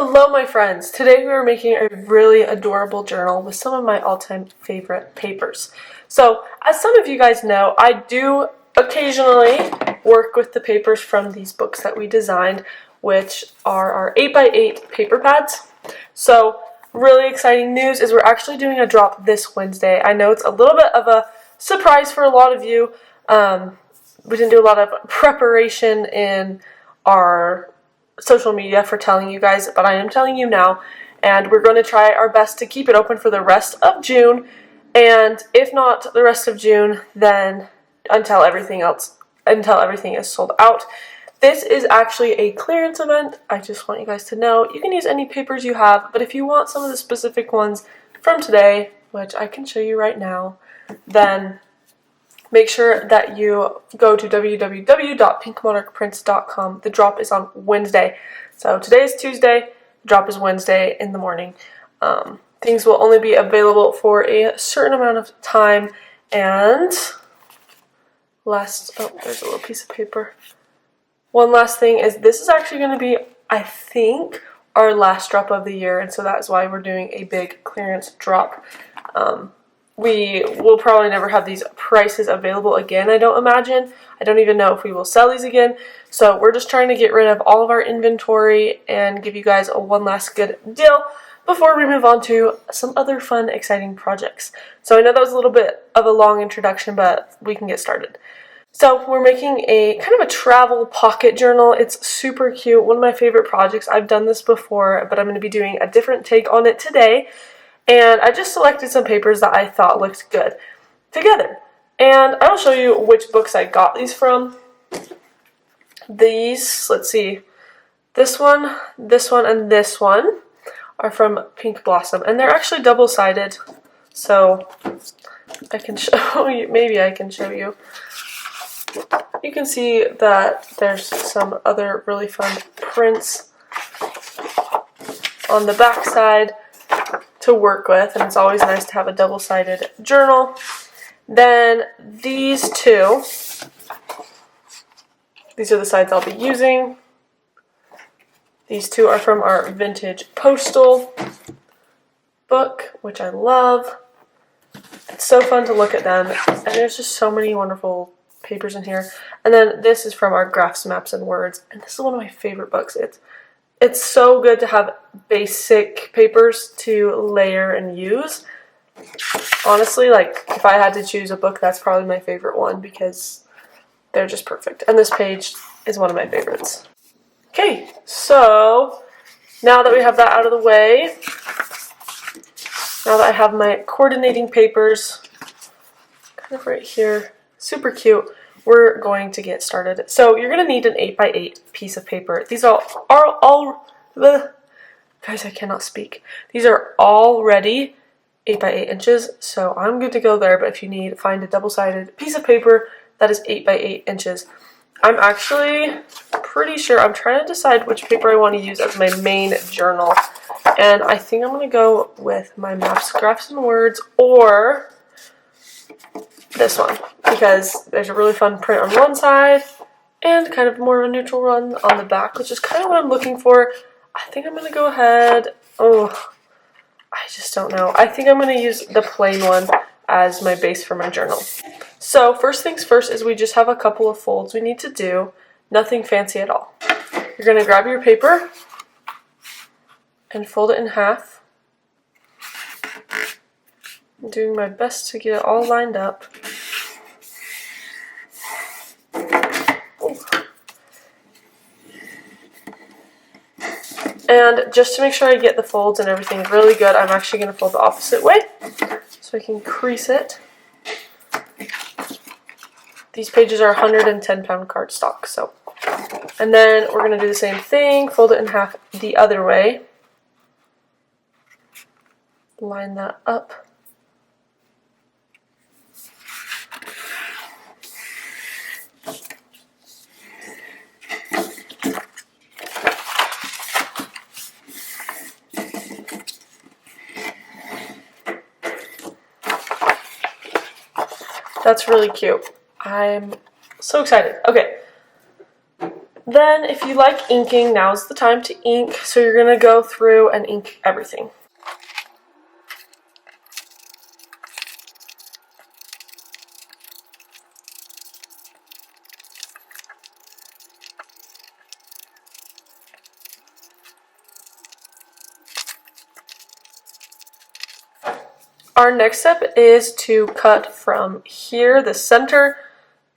Hello my friends! Today we are making a really adorable journal with some of my all-time favorite papers. So, as some of you guys know, I do occasionally work with the papers from these books that we designed, which are our 8x8 paper pads. So, really exciting news is we're actually doing a drop this Wednesday. I know it's a little bit of a surprise for a lot of you. We didn't do a lot of preparation in our social media for telling you guys, but I am telling you now, and we're going to try our best to keep it open for the rest of June, and if not the rest of June, then until everything is sold out. This is actually a clearance event. I just want you guys to know you can use any papers you have, but if you want some of the specific ones from today, which I can show you right now, then make sure that you go to www.pinkmonarchprints.com. The drop is on Wednesday. So today is Tuesday, the drop is Wednesday in the morning. Things will only be available for a certain amount of time. And there's a little piece of paper. One last thing is this is actually going to be, I think, our last drop of the year. And so that's why we're doing a big clearance drop. We will probably never have these prices available again, I don't imagine. I don't even know if we will sell these again. So we're just trying to get rid of all of our inventory and give you guys a one last good deal before we move on to some other fun, exciting projects. So I know that was a little bit of a long introduction, but we can get started. So we're making a kind of a travel pocket journal. It's super cute. One of my favorite projects. I've done this before, but I'm going to be doing a different take on it today. And I just selected some papers that I thought looked good together. And I will show you which books I got these from. These, let's see, this one, and this one are from Pink Blossom. And they're actually double-sided, so I can show you, maybe I can show you. You can see that there's some other really fun prints on the back side to work with, and it's always nice to have a double-sided journal. Then these are the sides I'll be using. These two are from our vintage postal book, which I love. It's so fun to look at them, and there's just so many wonderful papers in here. And then this is from our Graphs, Maps, and Words, and this is one of my favorite books. It's so good to have basic papers to layer and use. Honestly, like, if I had to choose a book, that's probably my favorite one because they're just perfect. And this page is one of my favorites. Okay, so now that we have that out of the way, now that I have my coordinating papers kind of right here, super cute, we're going to get started. So you're going to need an 8x8 piece of paper. These are all guys, I cannot speak. These are already 8x8 inches, so I'm good to go there, but if you need, find a double-sided piece of paper that is 8x8 inches. I'm actually pretty sure, I'm trying to decide which paper I want to use as my main journal, and I think I'm going to go with my Maps, Graphs, and Words, or this one, because there's a really fun print on one side and kind of more of a neutral one on the back, which is kind of what I'm looking for. I think I'm going to go ahead, I just don't know. I think I'm going to use the plain one as my base for my journal. So first things first is we just have a couple of folds we need to do, nothing fancy at all. You're going to grab your paper and fold it in half. I'm doing my best to get it all lined up. And just to make sure I get the folds and everything really good, I'm actually going to fold the opposite way so I can crease it. These pages are 110-pound cardstock, so. And then we're going to do the same thing, fold it in half the other way. Line that up. That's really cute. I'm so excited. Okay. Then if you like inking, now's the time to ink. So you're going to go through and ink everything. Our next step is to cut from here, the center,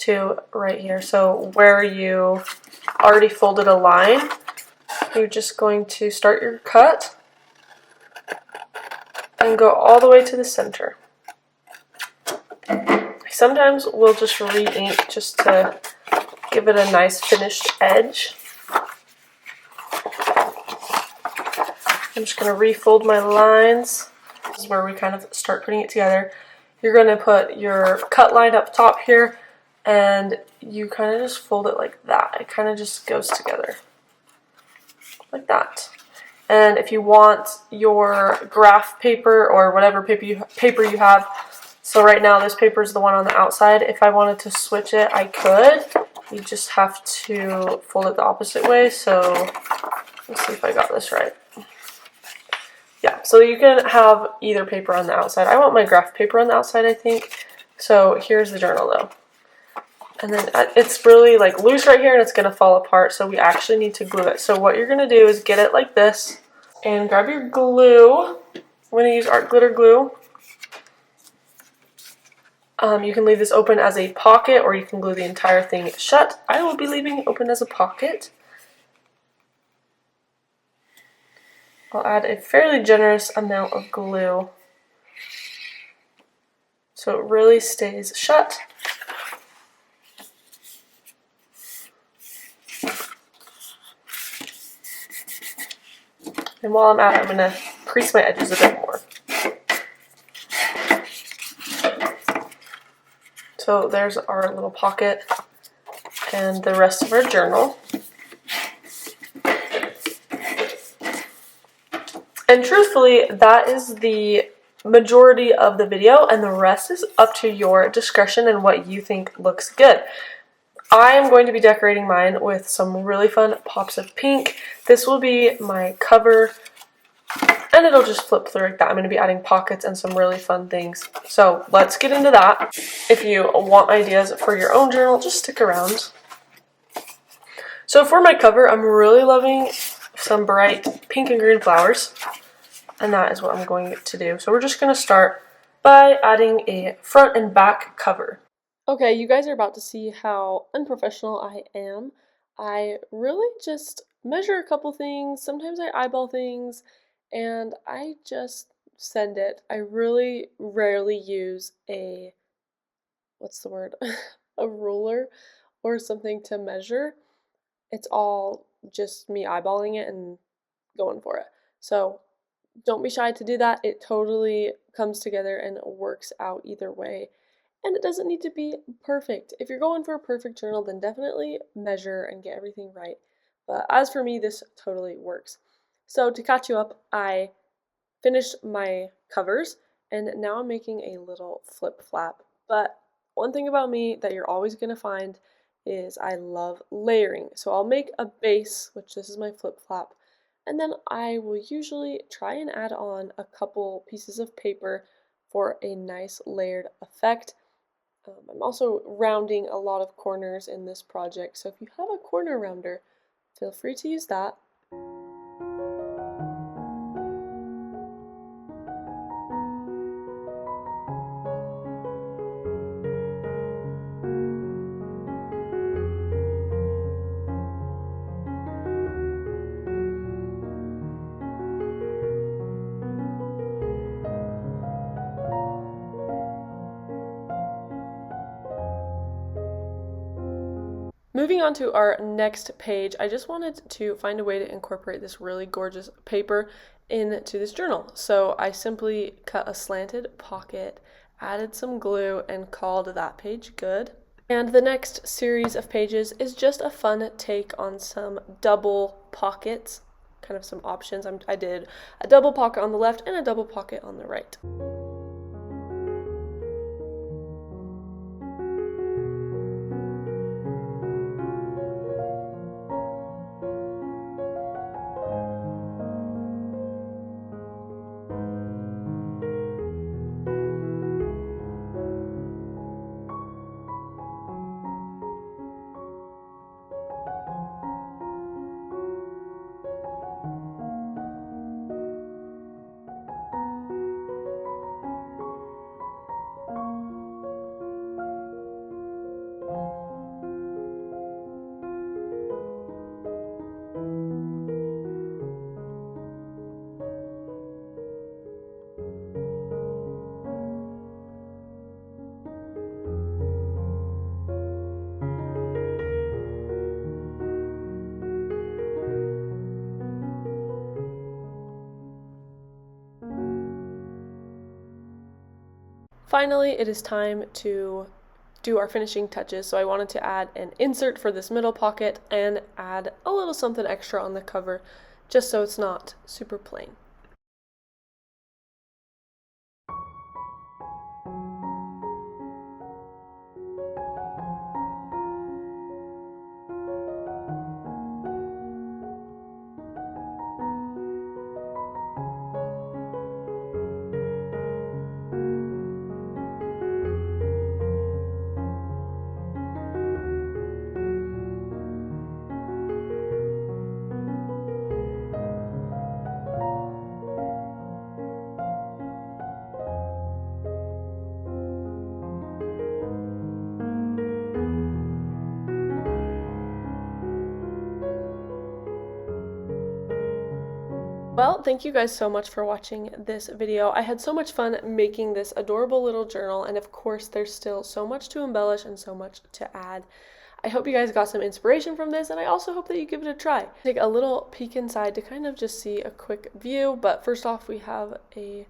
to right here. So where you already folded a line, you're just going to start your cut and go all the way to the center. Sometimes we'll just re-ink just to give it a nice finished edge. I'm just going to refold my lines. This is where we kind of start putting it together. You're going to put your cut line up top here, and you kind of just fold it like that. It kind of just goes together like that. And if you want your graph paper or whatever paper you have, so right now this paper is the one on the outside. If I wanted to switch it, I could. You just have to fold it the opposite way. So let's see if I got this right. Yeah, so you can have either paper on the outside. I want my graph paper on the outside, I think. So here's the journal though. And then it's really like loose right here and it's going to fall apart, so we actually need to glue it. So what you're going to do is get it like this and grab your glue. I'm going to use art glitter glue. You can leave this open as a pocket or you can glue the entire thing shut. I will be leaving it open as a pocket. I'll add a fairly generous amount of glue so it really stays shut. And while I'm at it, I'm going to crease my edges a bit more. So there's our little pocket and the rest of our journal. And truthfully, that is the majority of the video, and the rest is up to your discretion and what you think looks good. I am going to be decorating mine with some really fun pops of pink. This will be my cover, and it'll just flip through like that. I'm going to be adding pockets and some really fun things. So let's get into that. If you want ideas for your own journal, just stick around. So for my cover, I'm really loving some bright pink and green flowers, and that is what I'm going to do. So we're just going to start by adding a front and back cover. Okay, you guys are about to see how unprofessional I am. I really just measure a couple things, sometimes I eyeball things, and I just send it. I really rarely use a, what's the word, a ruler or something to measure. It's all just me eyeballing it and going for it. So don't be shy to do that. It totally comes together and works out either way. And it doesn't need to be perfect. If you're going for a perfect journal, then definitely measure and get everything right. But as for me, this totally works. So to catch you up, I finished my covers, and now I'm making a little flip flap. But one thing about me that you're always going to find is I love layering. So I'll make a base, which this is my flip flap, and then I will usually try and add on a couple pieces of paper for a nice layered effect. I'm also rounding a lot of corners in this project, so if you have a corner rounder, feel free to use that. Moving on to our next page, I just wanted to find a way to incorporate this really gorgeous paper into this journal. So I simply cut a slanted pocket, added some glue, and called that page good. And the next series of pages is just a fun take on some double pockets, kind of some options. I did a double pocket on the left and a double pocket on the right. Finally, it is time to do our finishing touches, so I wanted to add an insert for this middle pocket and add a little something extra on the cover just so it's not super plain. Well, thank you guys so much for watching this video. I had so much fun making this adorable little journal, and of course there's still so much to embellish and so much to add. I hope you guys got some inspiration from this, and I also hope that you give it a try. Take a little peek inside to kind of just see a quick view, but first off we have a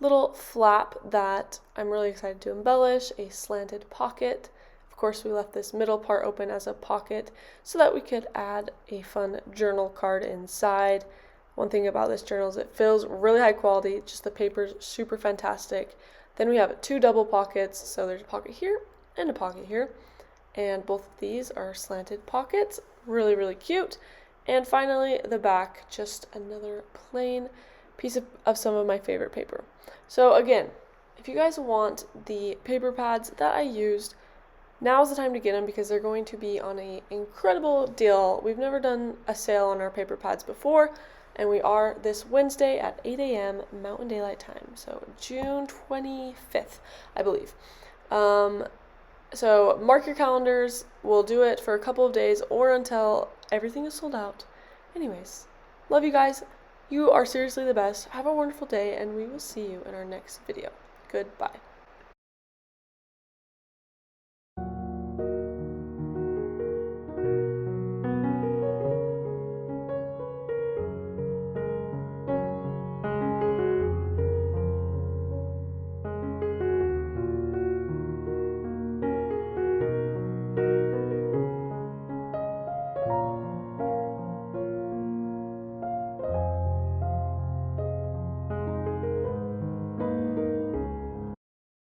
little flap that I'm really excited to embellish, a slanted pocket. Of course, we left this middle part open as a pocket so that we could add a fun journal card inside. One thing about this journal is it feels really high quality, just the paper's super fantastic. Then we have 2 double pockets, so there's a pocket here and a pocket here. And both of these are slanted pockets, really, really cute. And finally, the back, just another plain piece of some of my favorite paper. So again, if you guys want the paper pads that I used, now's the time to get them because they're going to be on an incredible deal. We've never done a sale on our paper pads before, and we are this Wednesday at 8 a.m. Mountain Daylight Time, so June 25th, I believe. So mark your calendars. We'll do it for a couple of days or until everything is sold out. Anyways, love you guys. You are seriously the best. Have a wonderful day, and we will see you in our next video. Goodbye.